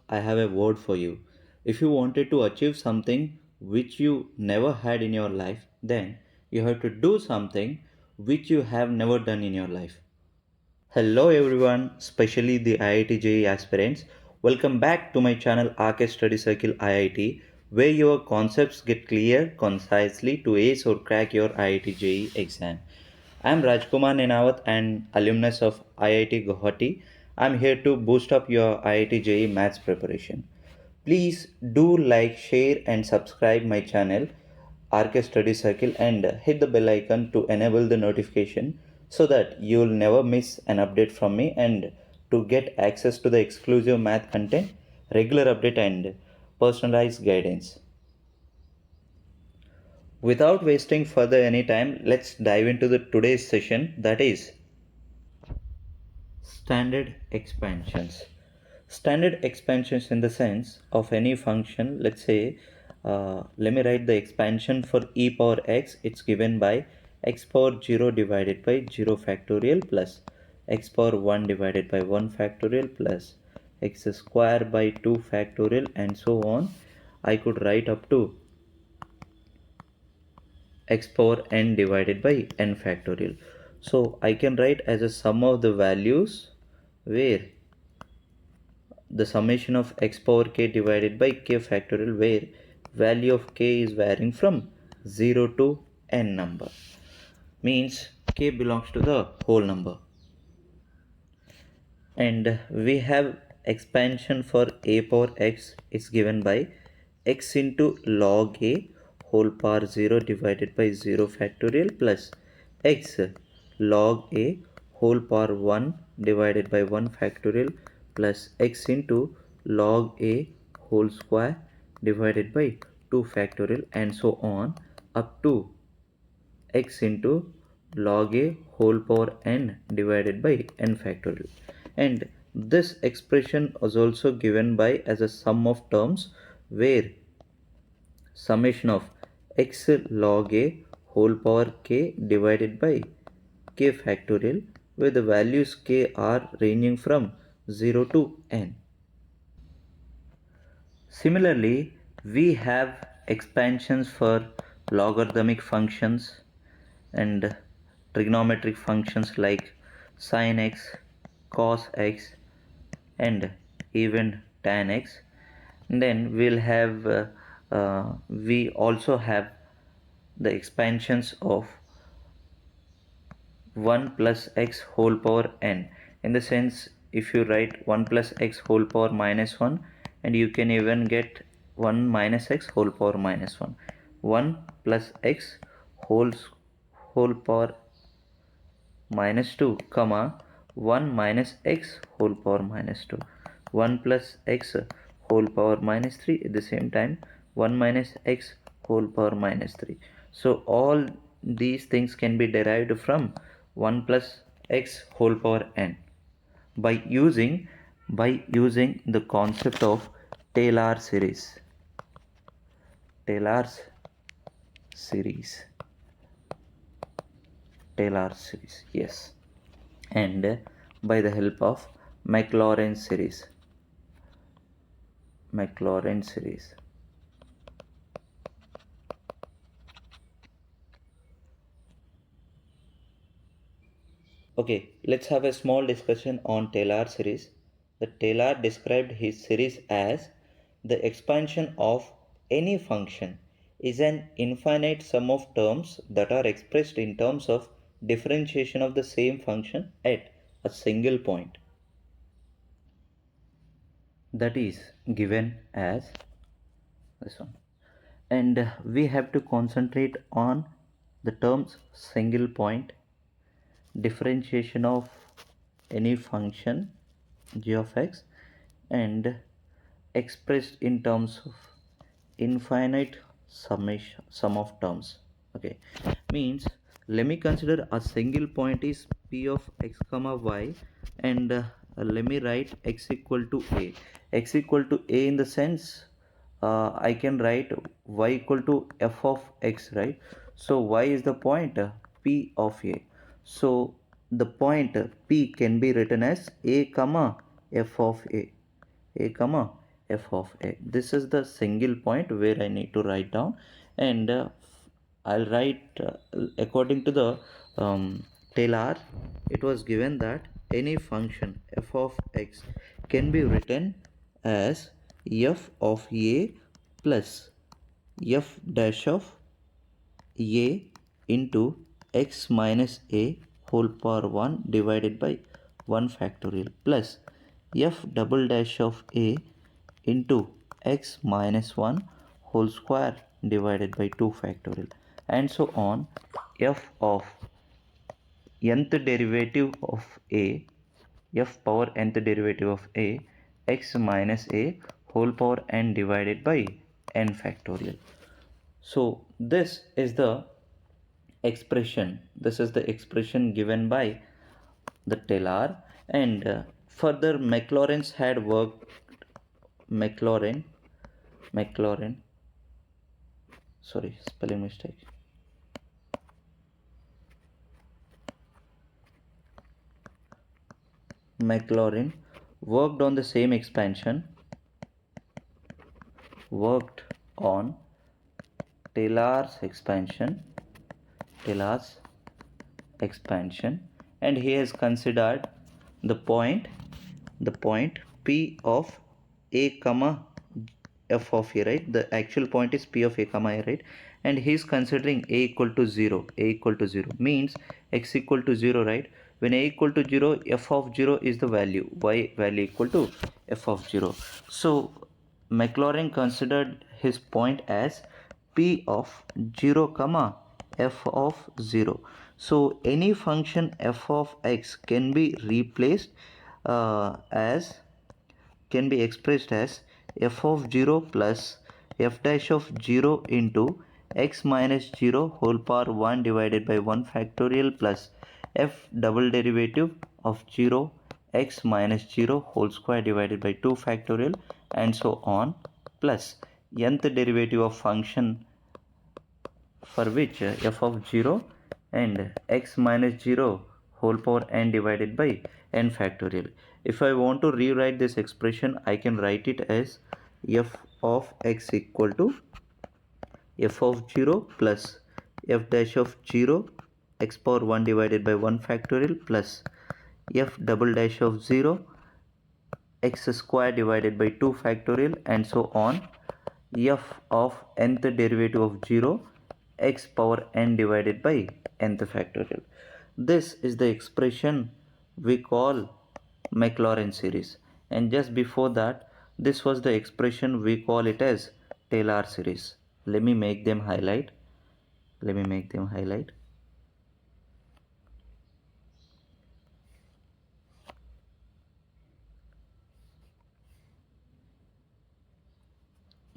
I have a word for you. If you wanted to achieve something which you never had in your life, then you have to do something which you have never done in your life. Hello everyone, especially the IIT JEE aspirants. Welcome back to my channel RK Study Circle IIT, where your concepts get clear concisely to ace or crack your IIT JEE exam. I am Rajkumar Nenawat, an alumnus of IIT Guwahati. I am here to boost up your IIT JEE maths preparation. Please do like, share and subscribe my channel RK Study Circle and hit the bell icon to enable the notification so that you will never miss an update from me and to get access to the exclusive math content, regular update and personalized guidance. Without wasting further any time, let's dive into the today's session, that is standard expansions. Standard expansions in the sense of any function, let's say, let me write the expansion for e power x, it's given by x power 0 divided by 0 factorial plus x power 1 divided by 1 factorial plus x square by 2 factorial and so on. I could write up to x power n divided by n factorial. So I can write as a sum of the values where the summation of x power k divided by k factorial, where value of k is varying from 0 to n number, means k belongs to the whole number. And we have expansion for a power x is given by x into log a whole power 0 divided by 0 factorial plus x log a whole power 1 divided by 1 factorial plus x into log a whole square divided by 2 factorial and so on up to x into log a whole power n divided by n factorial. And this expression is also given by as a sum of terms where summation of x log a whole power k divided by k factorial, where the values k are ranging from 0 to n. Similarly, we have expansions for logarithmic functions and trigonometric functions like sin x, cos x and even tan x. And then we also have the expansions of 1 plus x whole power n, in the sense if you write 1 plus x whole power minus 1, and you can even get 1 minus x whole power minus 1, 1 plus x whole power minus 2 comma 1 minus x whole power minus 2, 1 plus x whole power minus 3, at the same time 1 minus x whole power minus 3. So all these things can be derived from 1 plus x whole power n by using the concept of Taylor series. Taylor's series. Taylor series, yes, and by the help of Maclaurin series. Maclaurin series. Okay, let's have a small discussion on Taylor series. The Taylor described his series as the expansion of any function is an infinite sum of terms that are expressed in terms of differentiation of the same function at a single point. That is given as this one. And we have to concentrate on the terms single point, differentiation of any function g of x, and expressed in terms of infinite sum of terms. Okay, means let me consider a single point is p of x comma y, and let me write x equal to a. X equal to a in the sense I can write y equal to f of x, right? So y is the point p of a. So the point p can be written as a comma f of a comma f of a. This is the single point where I need to write down, and I'll write according to the Taylor. It was given that any function f of x can be written as f of a plus f dash of a into x minus a whole power 1 divided by 1 factorial plus f double dash of a into x minus 1 whole square divided by 2 factorial, and so on. F of nth derivative of a, f power nth derivative of a, x minus a whole power n divided by n factorial. So this is the expression given by the Taylor, and further Maclaurin Maclaurin sorry, spelling mistake. Maclaurin worked on the same expansion, worked on Taylor's expansion, Taylor's expansion, and he has considered the point P of a comma f of a, right? The actual point is P of a comma a, right? And he is considering a equal to 0. A equal to 0 means x equal to 0, right? When a equal to 0, f of 0 is the value, y value equal to f of 0. So Maclaurin considered his point as P of 0 comma f of 0. So any function f of x can be replaced as can be expressed as f of 0 plus f dash of 0 into x minus 0 whole power 1 divided by 1 factorial plus f double derivative of 0 x minus 0 whole square divided by 2 factorial, and so on, plus nth derivative of function for which f of 0 and x minus 0 whole power n divided by n factorial. If I want to rewrite this expression, I can write it as f of x equal to f of 0 plus f dash of 0 x power 1 divided by 1 factorial plus f double dash of 0 x square divided by 2 factorial, and so on, f of nth derivative of 0 x power n divided by nth factorial. This is the expression we call Maclaurin series, and just before that, this was the expression we call it as Taylor series. Let me make them highlight.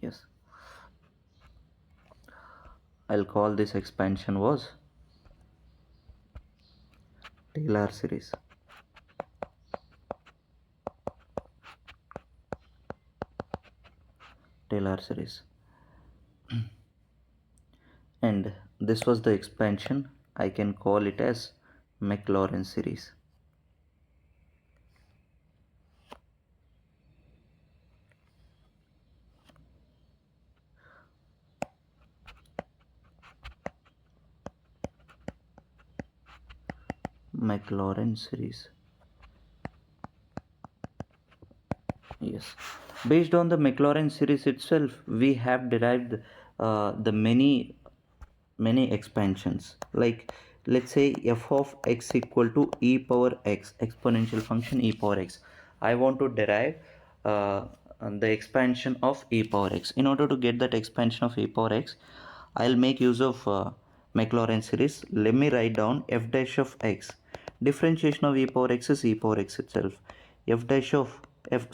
Yes, I'll call this expansion was Taylor series. Taylor series. And this was the expansion. I can call it as Maclaurin series. Maclaurin series. Yes, based on the Maclaurin series itself, we have derived the many expansions. Like, let's say f of x equal to e power x, exponential function e power x. I want to derive the expansion of e power x. In order to get that expansion of e power x, I'll make use of Maclaurin series. Let me write down f dash of x. Differentiation of e power x is e power x itself. F dash of f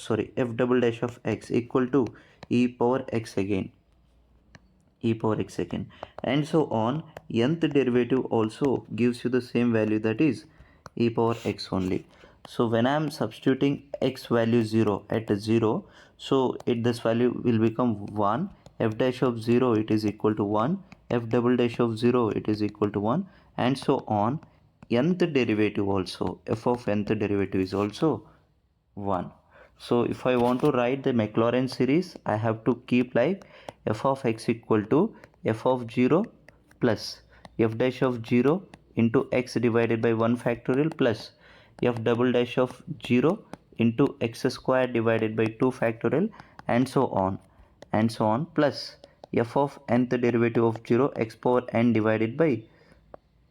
double dash of x equal to e power x again, and so on. Nth derivative also gives you the same value, that is e power x only. So when I am substituting x value 0 at 0, so this value will become 1. F dash of 0, it is equal to 1. F double dash of 0, it is equal to 1, and so on. Nth derivative also, f of nth derivative is also 1. So if I want to write the Maclaurin series, I have to keep like f of x equal to f of 0 plus f dash of 0 into x divided by 1 factorial plus f double dash of 0 into x square divided by 2 factorial and so on plus f of nth derivative of 0 x power n divided by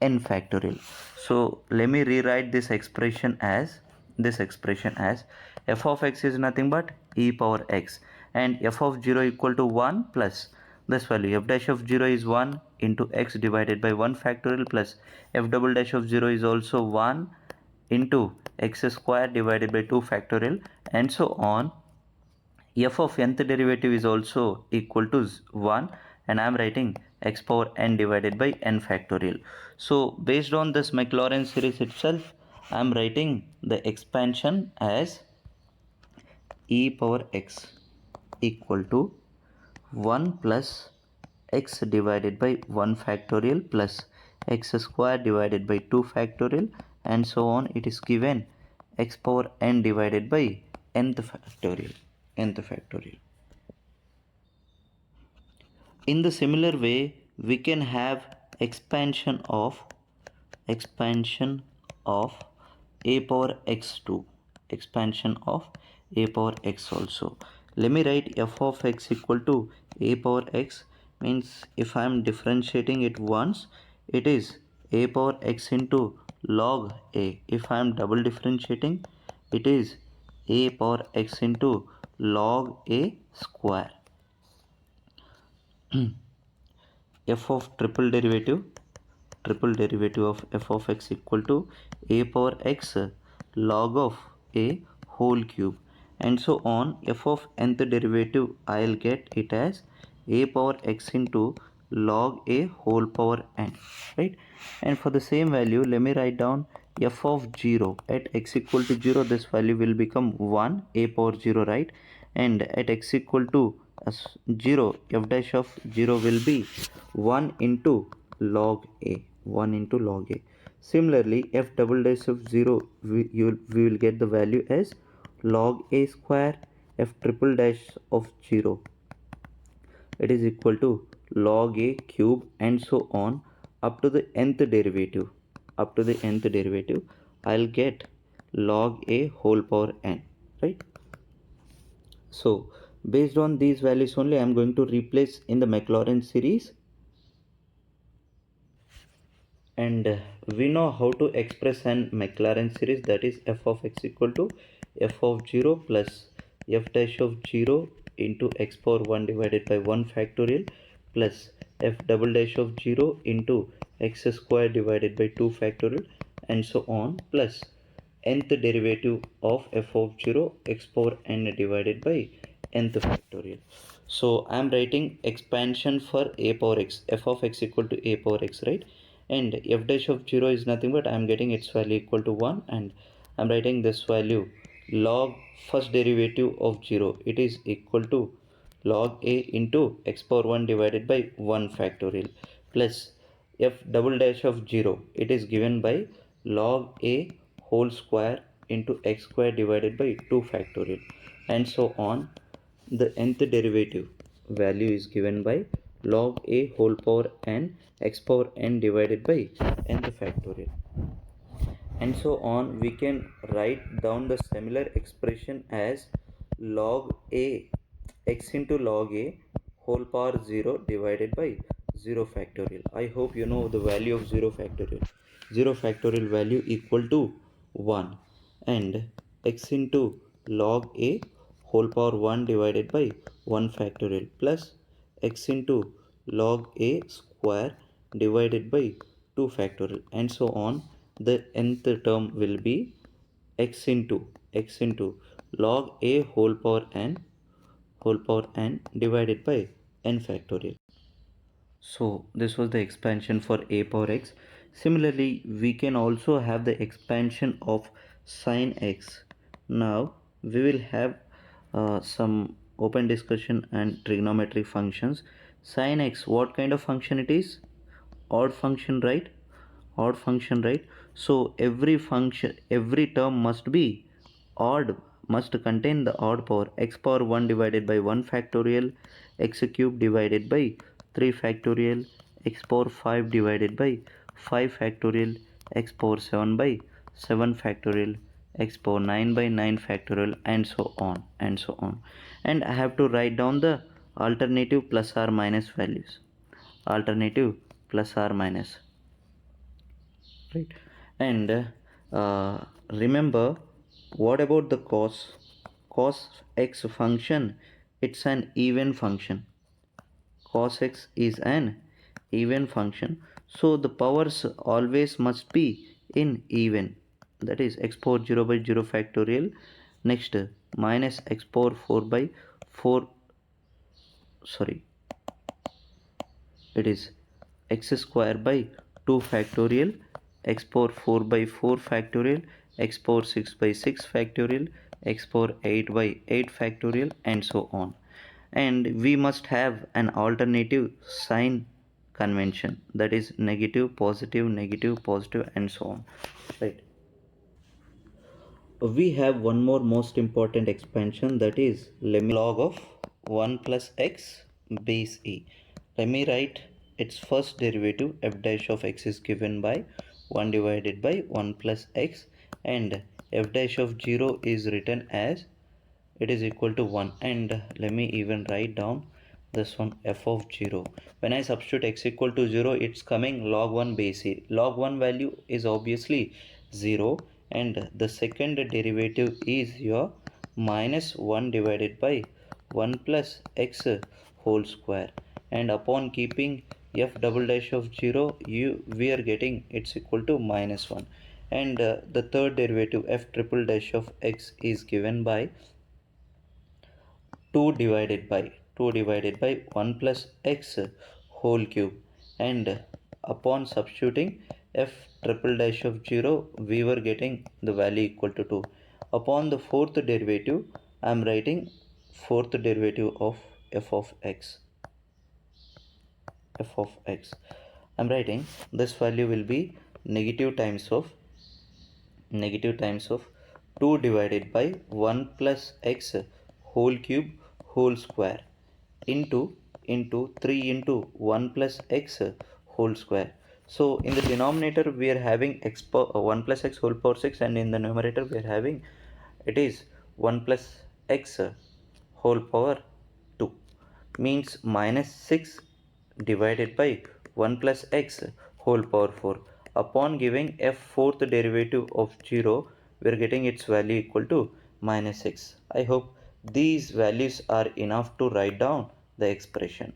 n factorial. So let me rewrite this expression as f of x is nothing but e power x and f of 0 equal to 1 plus this value f dash of 0 is 1 into x divided by 1 factorial plus f double dash of 0 is also 1 into x square divided by 2 factorial and so on. F of nth derivative is also equal to 1 and I am writing x power n divided by n factorial. So based on this Maclaurin series itself, I am writing the expansion as e power x equal to 1 plus x divided by 1 factorial plus x square divided by 2 factorial and so on. It is given x power n divided by nth factorial. In the similar way, we can have expansion of a power x2, expansion of a power x also. Let me write f of x equal to a power x, means if I am differentiating it once, it is a power x into log a. If I am double differentiating, it is a power x into log a square. F of triple derivative of f of x equal to a power x log of a whole cube and so on. F of nth derivative I'll get it as a power x into log a whole power n, right? And for the same value, let me write down f of 0 at x equal to 0. This value will become 1 a power 0, right? And at x equal to 0, f dash of 0 will be 1 into log a, 1 into log a. Similarly, f double dash of 0, we will get the value as log a square. F triple dash of 0, it is equal to log a cube and so on up to the nth derivative. I'll get log a whole power n, right? So based on these values only, I am going to replace in the Maclaurin series. And we know how to express an Maclaurin series, that is f of x equal to f of 0 plus f dash of 0 into x power 1 divided by 1 factorial plus f double dash of 0 into x square divided by 2 factorial and so on plus nth derivative of f of 0 x power n divided by nth factorial. So I am writing expansion for a power x, f of x equal to a power x, right? And f dash of 0 is nothing but I am getting its value equal to 1 and I am writing this value log first derivative of 0, it is equal to log a into x power 1 divided by 1 factorial plus f double dash of 0, it is given by log a whole square into x square divided by 2 factorial and so on. The nth derivative value is given by log a whole power n x power n divided by nth factorial and so on. We can write down the similar expression as log a x into log a whole power 0 divided by 0 factorial. I hope you know the value of 0 factorial. 0 factorial value equal to 1 and x into log a whole power 1 divided by 1 factorial plus x into log a square divided by 2 factorial and so on. The nth term will be x into log a whole power n divided by n factorial. So this was the expansion for a power x. Similarly, we can also have the expansion of sin x. Now we will have some open discussion and trigonometric functions. Sin x, what kind of function it is? Odd function, right? Odd function, right? So every term must be odd must contain the odd power x power 1 divided by 1 factorial, x cube divided by 3 factorial, x power 5 divided by 5 factorial, x power 7 by 7 factorial, x power 9 by 9 factorial, and so on and so on. And I have to write down the alternative plus or minus values. Alternative plus or minus, right? And remember, what about the cos x function? It's an even function. Cos x is an even function, so the powers always must be in even. That is x power 0 by 0 factorial, next minus x power 4 by 4, sorry, it is x square by 2 factorial, x power 4 by 4 factorial, x power 6 by 6 factorial, x power 8 by 8 factorial, and so on. And we must have an alternative sign convention, that is negative, positive, and so on, right? We have one more most important expansion, that is log of 1 plus x base e. Let me write its first derivative. F dash of x is given by 1 divided by 1 plus x, and f dash of 0 is written as it is equal to 1. And let me even write down this one, f of 0. When I substitute x equal to 0, it's coming log 1 base e. Log 1 value is obviously 0, and the second derivative is your minus 1 divided by 1 plus x whole square, and upon keeping f double dash of 0, we are getting it's equal to minus 1. And the third derivative, f triple dash of x, is given by 2 divided by 1 plus x whole cube, and upon substituting f triple dash of 0, we were getting the value equal to 2. Upon the fourth derivative, I am writing fourth derivative of f of x. I am writing this value will be negative times of 2 divided by 1 plus x whole cube whole square into 3 into 1 plus x whole square. So in the denominator we are having 1 plus x whole power 6, and in the numerator we are having it is 1 plus x whole power 2, means minus 6 divided by 1 plus x whole power 4. Upon giving f fourth derivative of 0, we are getting its value equal to minus 6. I hope these values are enough to write down the expression.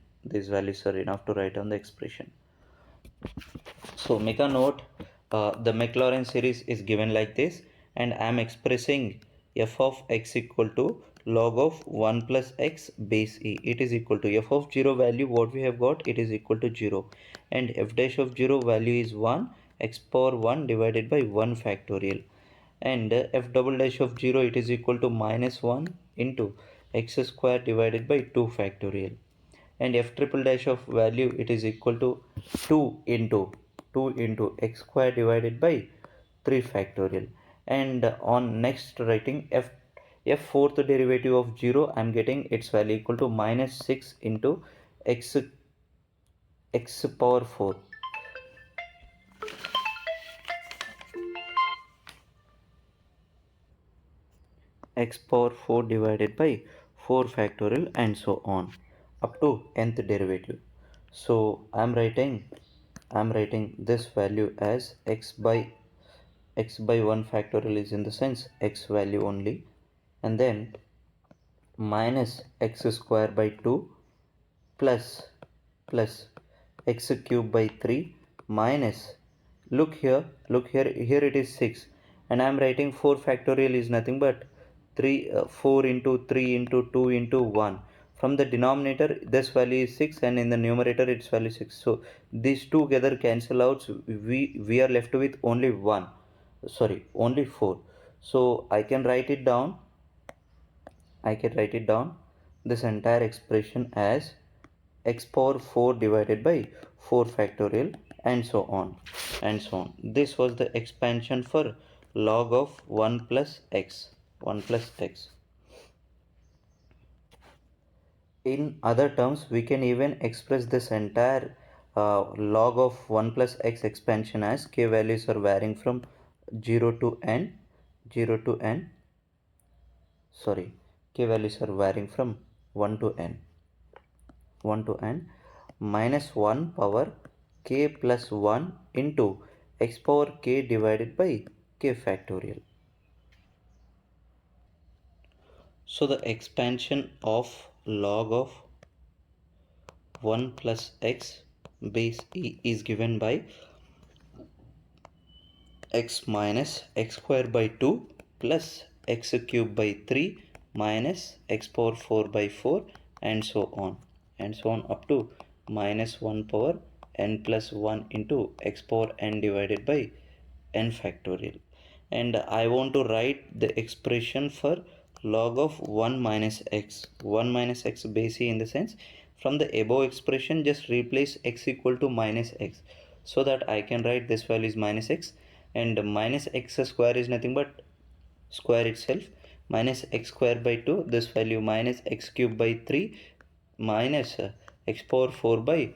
So make a note, the Maclaurin series is given like this, and I am expressing f of x equal to log of 1 plus x base e. It is equal to f of 0 value, what we have got, it is equal to 0, and f dash of 0 value is 1, x power 1 divided by 1 factorial, and f double dash of 0, it is equal to minus 1 into x square divided by 2 factorial, and f triple dash of value, it is equal to 2 into x square divided by 3 factorial. And on next writing f fourth derivative of 0, I am getting its value equal to minus 6 into x power 4, x power 4 divided by 4 factorial, and so on up to nth derivative. So I'm writing this value as x by 1 factorial is in the sense x value only, and then minus x square by 2 plus x cube by 3 minus, look here it is 6, and I am writing 4 factorial is nothing but 4 into 3 into 2 into 1. From the denominator this value is 6, and in the numerator its value 6, so these two together cancel out, so we are left with only 4. So I can write it down this entire expression as x power 4 divided by 4 factorial, and so on. This was the expansion for log of 1 plus x. 1 plus x. In other terms, we can even express this entire log of 1 plus x expansion as k values are varying from 0 to n, 0 to n, sorry, k values are varying from 1 to n, 1 to n minus 1 power k plus 1 into x power k divided by k factorial. So the expansion of log of 1 plus x base e is given by x minus x square by 2 plus x cube by 3 minus x power 4 by 4 and so on up to minus 1 power n plus 1 into x power n divided by n factorial. And I want to write the expression for log of 1 minus x base e, in the sense from the above expression just replace x equal to minus x, so that I can write this value is minus x, and minus x square is nothing but square itself, minus x square by 2, this value minus x cube by 3 minus x power 4 by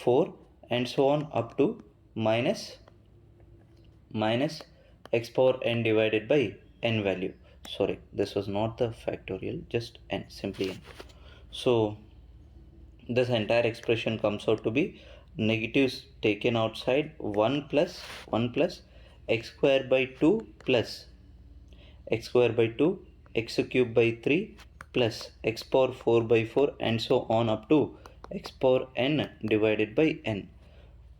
4 and so on up to minus x power n divided by n value. Sorry, this was not the factorial, just n, simply n. So this entire expression comes out to be negatives taken outside 1 plus x square by 2 plus x square by 2 x cube by 3 plus x power 4 by 4 and so on up to x power n divided by n.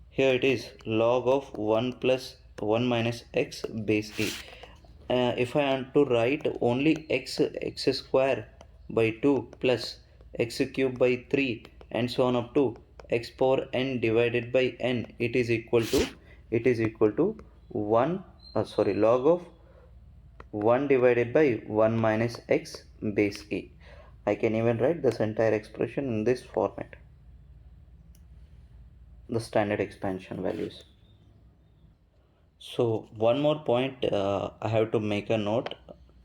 Here it is log of 1 plus 1 minus x base e. If I want to write only x square by 2 plus x cube by 3 and so on up to x power n divided by n, it is equal to 1 log of 1 divided by 1 minus x base e. I can even write this entire expression in this format, the standard expansion values. So one more point I have to make a note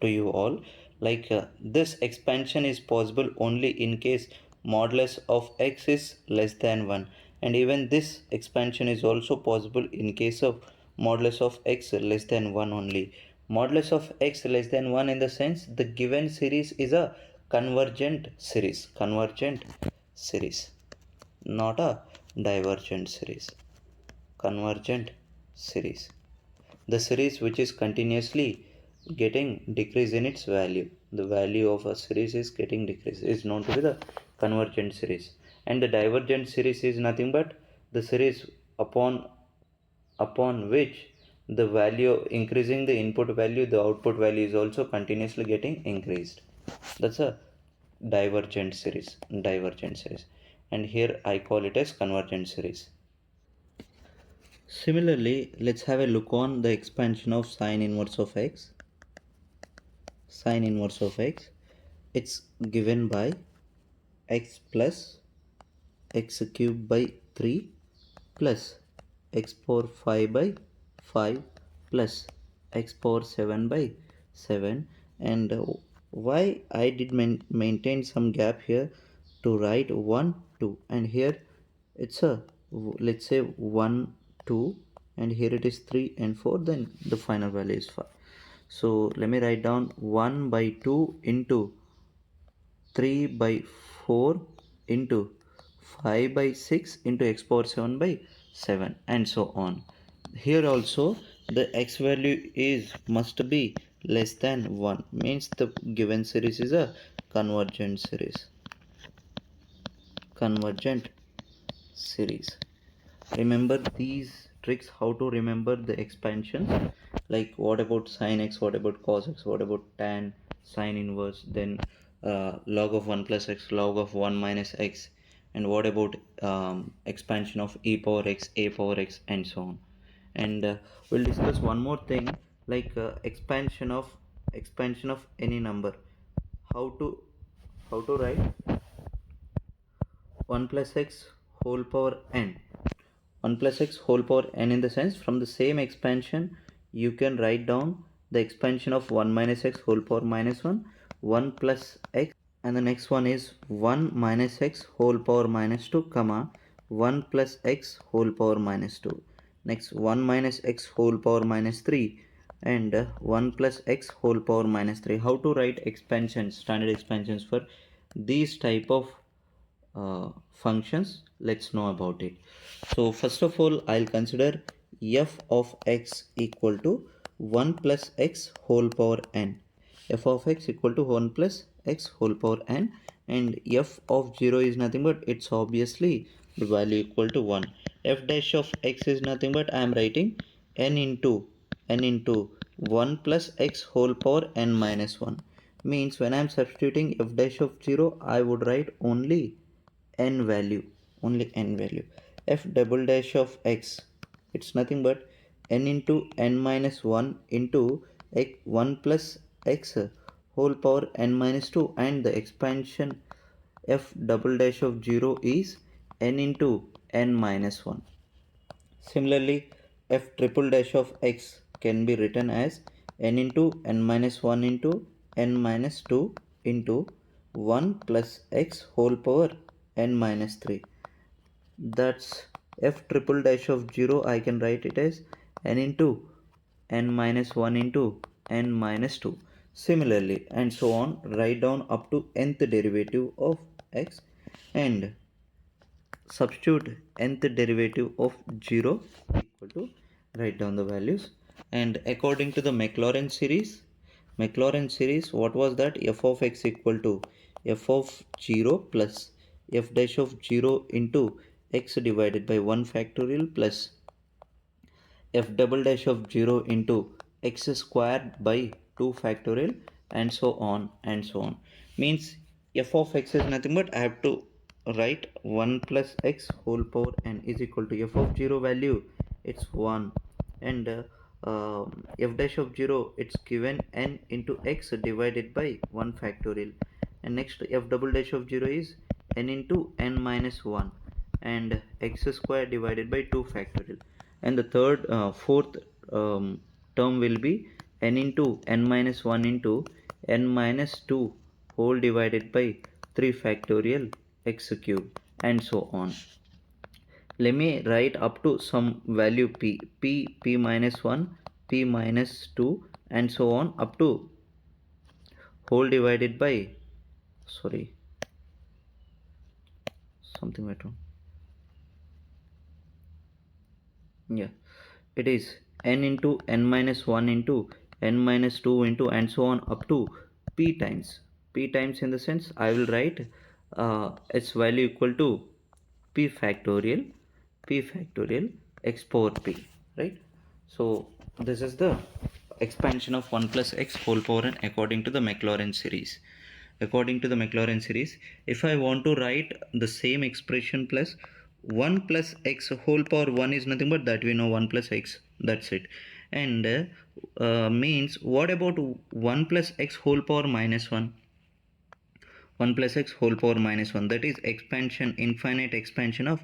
to you all, like this expansion is possible only in case modulus of x is less than 1, and even this expansion is also possible in case of modulus of x less than 1 only. Modulus of x less than 1 in the sense the given series is a convergent series, not a divergent series, convergent series, the series which is continuously getting decrease in its value. The value of a series is getting decrease is known to be the convergent series, and the divergent series is nothing but the series upon which the value increasing the input value, the output value is also continuously getting increased. That's a divergent series, and here I call it as convergent series. Similarly, let's have a look on the expansion of sine inverse of x. Sine inverse of x, it's given by x plus x cube by 3 plus x power 5 by 5 plus x power 7 by 7. And why I did maintain some gap here to write 1 2, and here it's a, let's say 1 2, and here it is 3 and 4, then the final value is 5. So let me write down 1 by 2 into 3 by 4 into 5 by 6 into x power 7 by 7 and so on. Here also the x value is must be less than 1, means the given series is a convergent series. Remember these tricks, how to remember the expansions, like what about sine x, what about cos x, what about tan, sine inverse, then log of 1 plus x, log of 1 minus x, and what about expansion of e power x, a power x and so on. And we'll discuss one more thing, like expansion of any number, how to write 1 plus x whole power n. 1 plus x whole power n, in the sense from the same expansion you can write down the expansion of 1 minus x whole power minus 1, 1 plus x, and the next one is 1 minus x whole power minus 2, comma 1 plus x whole power minus 2. Next 1 minus x whole power minus 3 and 1 plus x whole power minus 3. How to write expansions, standard expansions for these type of functions? Let's know about it. So first of all, I'll consider f of x equal to 1 plus x whole power n. F of x equal to 1 plus x whole power n, and f of 0 is nothing but it's obviously the value equal to 1. F dash of x is nothing but I am writing n into 1 plus x whole power n minus 1. Means when I am substituting f dash of 0, I would write only n value, f double dash of x, it's nothing but n into n minus 1 into 1 plus x whole power n minus 2, and the expansion f double dash of 0 is n into n minus 1. Similarly, f triple dash of x can be written as n into n minus 1 into n minus 2 into 1 plus x whole power n minus 3. That's f triple dash of 0, I can write it as n into n minus 1 into n minus 2. Similarly, and so on, write down up to nth derivative of x and substitute nth derivative of 0 equal to, write down the values. And according to the Maclaurin series, what was that? F of x equal to f of 0 plus f dash of 0 into x divided by 1 factorial plus f double dash of 0 into x squared by 2 factorial, and so on and so on. Means f of x is nothing but I have to write 1 plus x whole power n is equal to f of 0 value, it's 1, and f dash of 0, it's given n into x divided by 1 factorial, and next f double dash of 0 is n into n minus 1 and x square divided by 2 factorial, and the fourth term will be n into n minus 1 into n minus 2 whole divided by 3 factorial x cube, and so on. Let me write up to some value p minus 1, p minus 2, and so on up to whole divided by, sorry, something went wrong. Yeah, it is n into n minus 1 into n minus 2 into, and so on up to p times, in the sense I will write its value equal to p factorial x power p, right? So this is the expansion of 1 plus x whole power n according to the Maclaurin series. If I want to write the same expression plus 1 plus x whole power 1 is nothing but that we know 1 plus x, that's it. And means what about 1 plus x whole power minus 1? 1 plus x whole power minus 1, that is expansion, infinite expansion of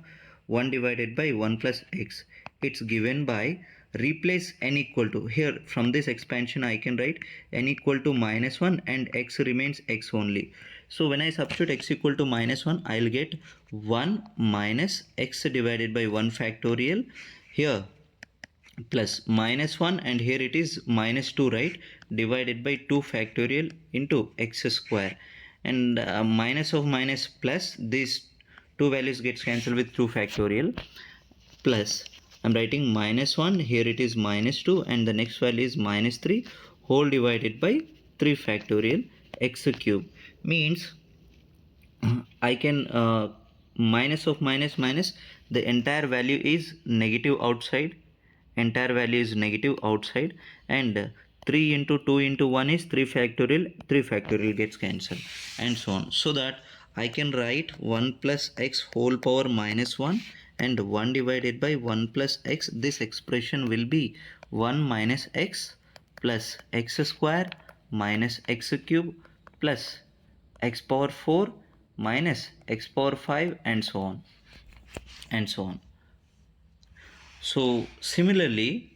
1 divided by 1 plus x. It's given by replace n equal to, here from this expansion I can write n equal to minus 1 and x remains x only. So when I substitute x equal to minus 1, I'll get 1 minus x divided by 1 factorial here plus minus 1, and here it is minus 2, right, divided by 2 factorial into x square, and minus of minus plus, these two values gets cancelled with 2 factorial, plus I'm writing minus 1, here it is minus 2, and the next value is minus 3 whole divided by 3 factorial x cube. Means I can minus of minus minus, the entire value is negative outside, and 3 into 2 into 1 is 3 factorial gets cancelled, and so on. So that I can write 1 plus x whole power minus 1 and 1 divided by 1 plus x. This expression will be 1 minus x plus x square minus x cube plus x power 4 minus x power 5, and so on and so on. So similarly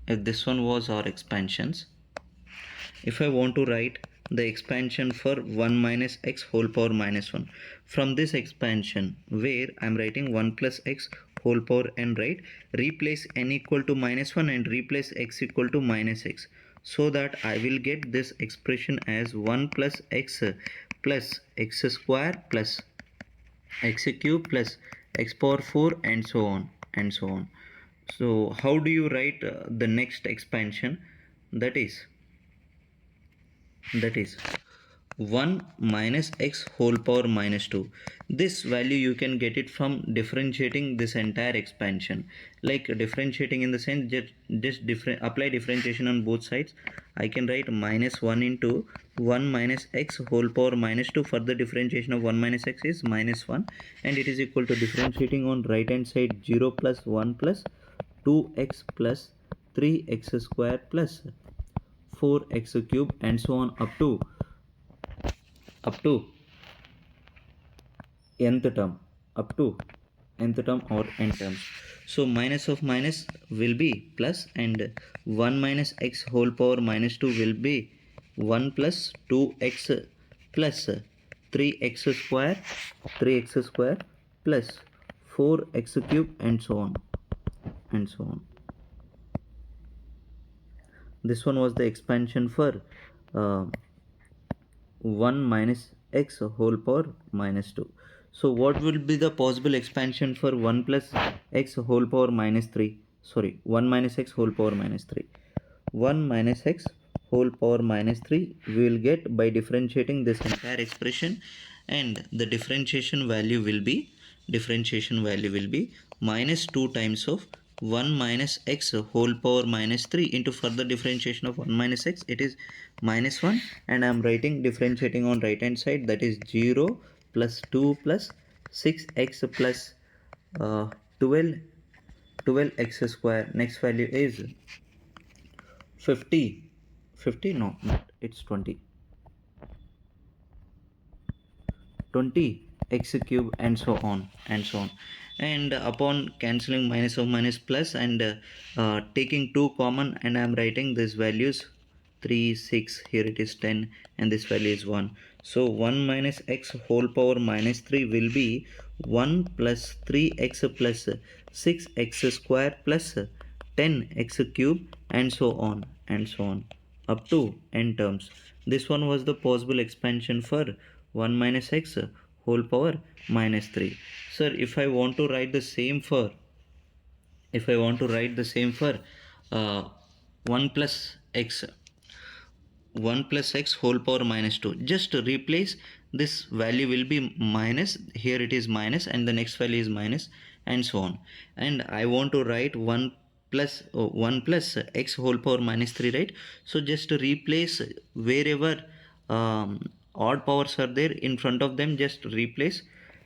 if this one was our expansions, if I want to write the expansion for 1 minus x whole power minus 1, from this expansion where I'm writing 1 plus x whole power n, right, replace n equal to minus 1 and replace x equal to minus x, so that I will get this expression as 1 plus x square plus x cube plus x power 4 and so on and so on. So how do you write the next expansion? That is 1 minus x whole power minus 2. This value you can get it from differentiating this entire expansion. Like differentiating in the sense just apply differentiation on both sides. I can write minus 1 into 1 minus x whole power minus 2. Further differentiation of 1 minus x is minus 1, and it is equal to differentiating on right hand side 0 plus 1 plus 2x plus 3x square plus 4x cube and so on up to nth term, up to nth term or n terms. So minus of minus will be plus, and 1 minus x whole power minus 2 will be 1 plus 2x plus 3x square plus 4x cube and so on and so on. This one was the expansion for uh, 1 minus x whole power minus 2. So what will be the possible expansion for 1 plus x whole power minus 3? Sorry, 1 minus x whole power minus 3. 1 minus x whole power minus 3 we will get by differentiating this entire expression, and the differentiation value will be minus 2 times of 1 minus x whole power minus 3 into further differentiation of 1 minus x, it is minus 1, and I am writing differentiating on right hand side, that is 0 plus 2 plus 6x plus 12 12x square. Next value is 50 no, not, it's 20 x cube and so on and so on. And upon cancelling minus of minus plus and taking 2 common, and I am writing these values 3 6, here it is 10, and this value is 1. So 1 minus x whole power minus 3 will be 1 plus 3x plus 6x square plus 10x cube and so on and so on up to n terms. This one was the possible expansion for 1 minus x whole power minus 3. Sir, if I want to write the same for uh, 1 plus x 1 plus x whole power minus 2, just to replace this value will be minus, here it is minus and the next value is minus and so on. And I want to write 1 plus x whole power minus 3, right? So just to replace wherever odd powers are there in front of them, just replace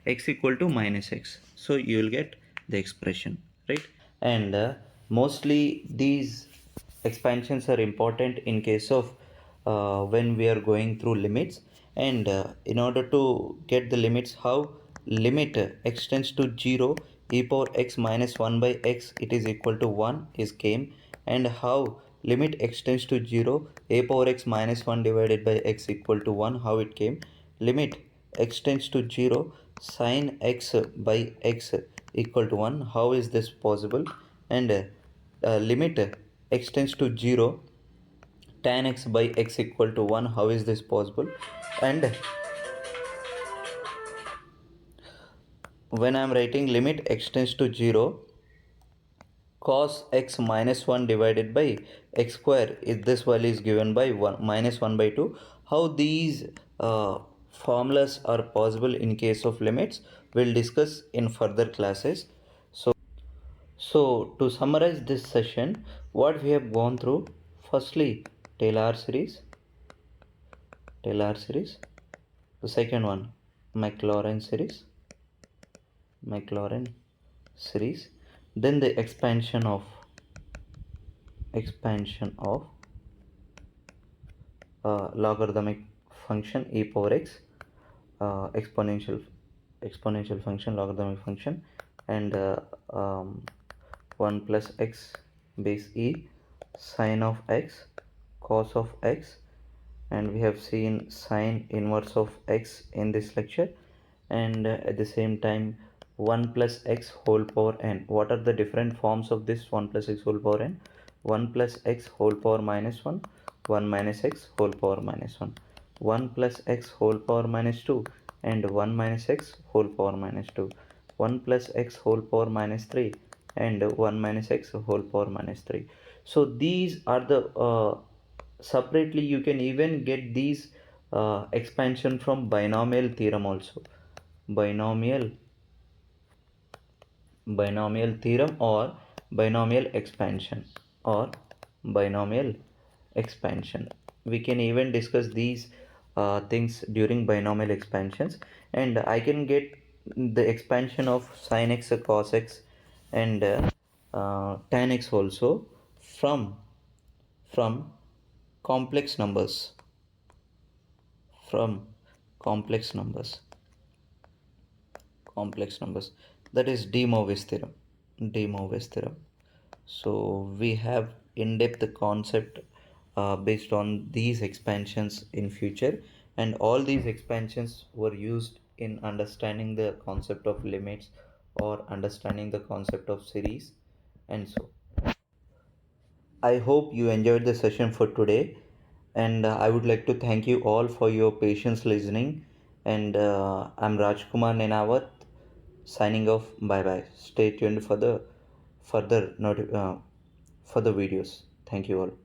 x equal to minus x, so you will get the expression, right? And mostly these expansions are important in case of when we are going through limits, and in order to get the limits, how limit extends to 0 e power x minus 1 by x it is equal to 1 is came, and how limit extends to 0 a power x minus 1 divided by x equal to 1, how it came. Limit extends to 0 sin x by x equal to 1, how is this possible? And limit extends to 0 tan x by x equal to 1, how is this possible? And when I am writing limit extends to 0 cos x minus 1 divided by x square, if this value is given by 1 minus 1 by 2, how these formulas are possible in case of limits, we'll discuss in further classes. So to summarize this session, what we have gone through: firstly, taylor series, the second one, maclaurin series, then the expansion of logarithmic function e power x, exponential function, logarithmic function, and 1 plus x base e sine of x, cos of x, and we have seen sine inverse of x in this lecture, and at the same time 1 plus x whole power n. What are the different forms of this 1 plus x whole power n? 1 plus x whole power minus 1, 1 minus x whole power minus 1, 1 plus x whole power minus 2, and 1 minus x whole power minus 2, 1 plus x whole power minus 3, and 1 minus x whole power minus 3. So these are the separately you can even get these expansion from binomial theorem also. Binomial binomial theorem or binomial expansion or binomial expansion. We can even discuss these things during binomial expansions, and I can get the expansion of sin x, cos x, and tan x also from from complex numbers, from complex numbers, that is de Moivre's theorem. de Moivre's theorem. So we have in-depth concept based on these expansions in future, and all these expansions were used in understanding the concept of limits or understanding the concept of series. And so I hope you enjoyed the session for today, and I would like to thank you all for your patience listening. And I'm Rajkumar Nenawat signing off. Bye bye. Stay tuned for the further videos. Thank you all.